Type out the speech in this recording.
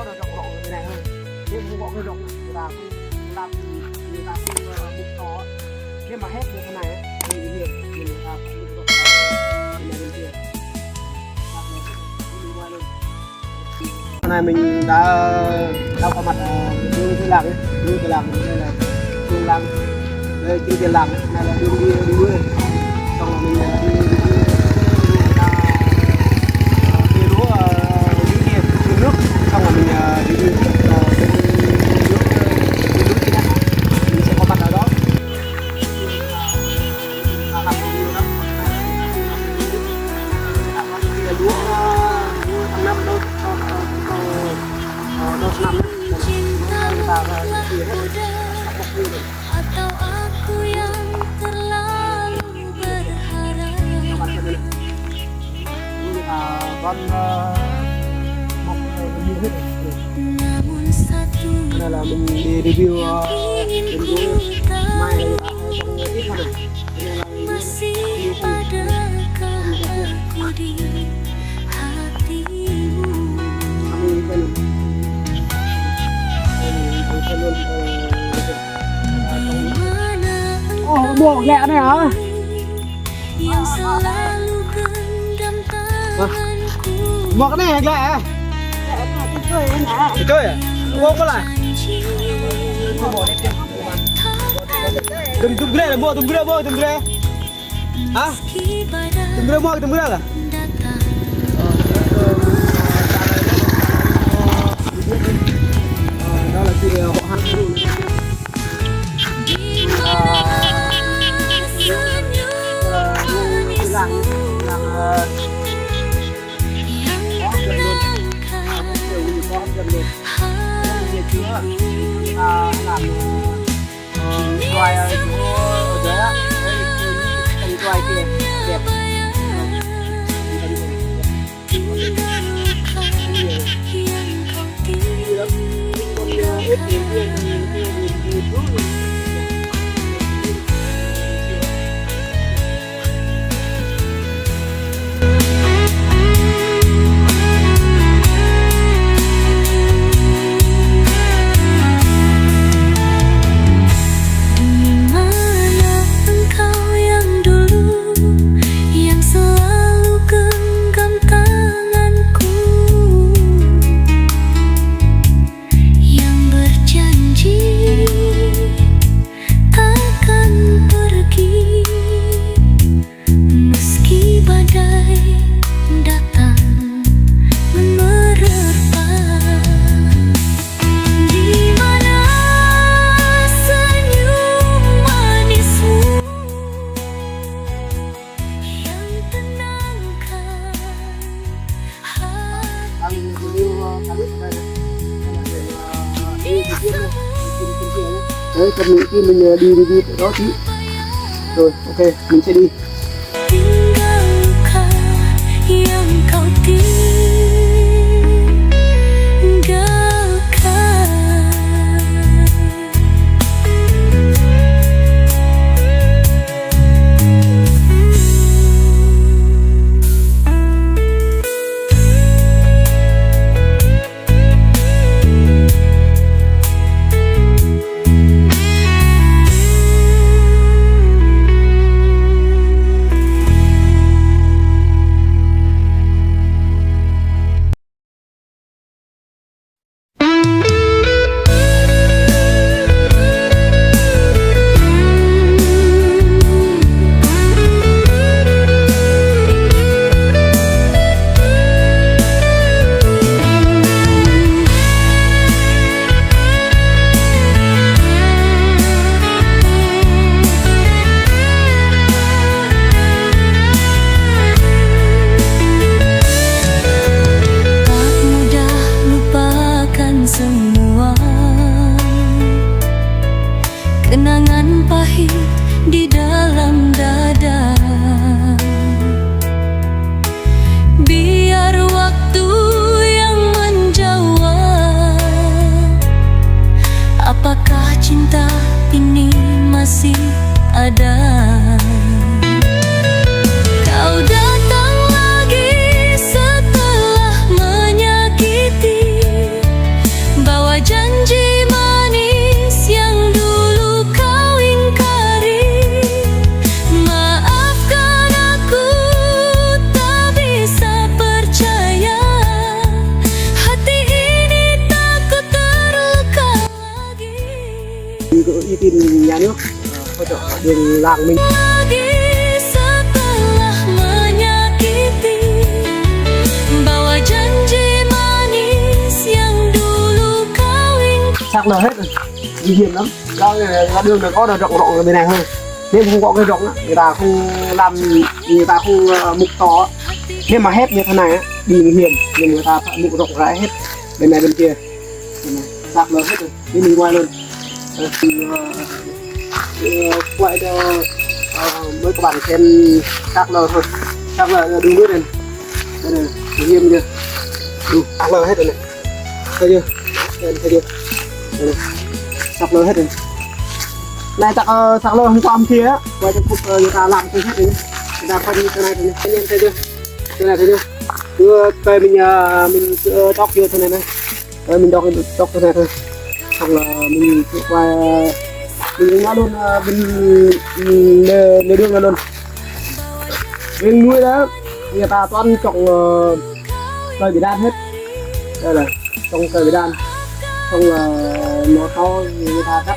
nó rộng rộng như này thôi, nếu không có cái rộng là người ta không bụng to, nếu mà hết như thế này thì nhiều người ta phải bụng rộng này bên kia. Hôm nay mình đã có mặt ở đường Thiên Lạc ấy, đường Thiên Lạc đây là đường làng, đây trên tiền làng này là đường đi mưa, xong rồi mình đi lúa dưới kia xuống nước, xong rồi mình đi bên nước kia, mình sẽ có mặt ở đó. Lúa tháng năm đâu năm atau aku yang terlalu berharap. Namun satu đây là mình đi review mai trong ít hơn rồi. masih padakah aku di hatimu. Buông lẹ này hả? Yang selalu genggam tanganku. Mua cái này lẹ. Chơi à? Mua có lại. Tùm ghê là mua, tùm ghê. Hả? Tùm ghê mua, tùm ghê là? Đó là gì họ ăn. Làm xoài ở dưới á, trồng xoài kia đẹp. Đấy, còn những khi mình đi review đó chứ. Rồi, ok, mình sẽ đi. Yang kau nhà nước hỗ trợ đường làng mình. Lagi setelah menyakiti, bawa janji manis yang dulu kau ingkar. Sạt lở hết rồi, nguy hiểm lắm. Ra đường này có rộng rộng ở bên này hơn, nếu không có cái rộng người ta không làm, người ta không mục to. Nếu mà hết như thế này đi nguy hiểm, nhưng người ta mục rộng rãi hết bên này bên kia. Sạt lở hết rồi, đi mình quay luôn. Quay cho mấy các bạn xem sạt lở thôi. Sạt lở đường nước này, đây này, nguy hiểm chưa? Sạt lở hết rồi này, thấy chưa? Thấy chưa? Đây này. Sạt lở hết rồi. Này sạt lở hôm qua hôm kia á, quay cho cục người ta làm không hết rồi, người ta phân cái này rồi, anh em thấy chưa? Cái này thấy chưa? Cứ cây mình đọc vô thế này này, rồi mình đọc thế này thôi, xong là mình quay mình nó luôn mình lề đường ra luôn. Mình nuôi đó, người ta toàn trồng cây bị đan hết, đây là trồng cây bị đan, xong là nó to người ta cắt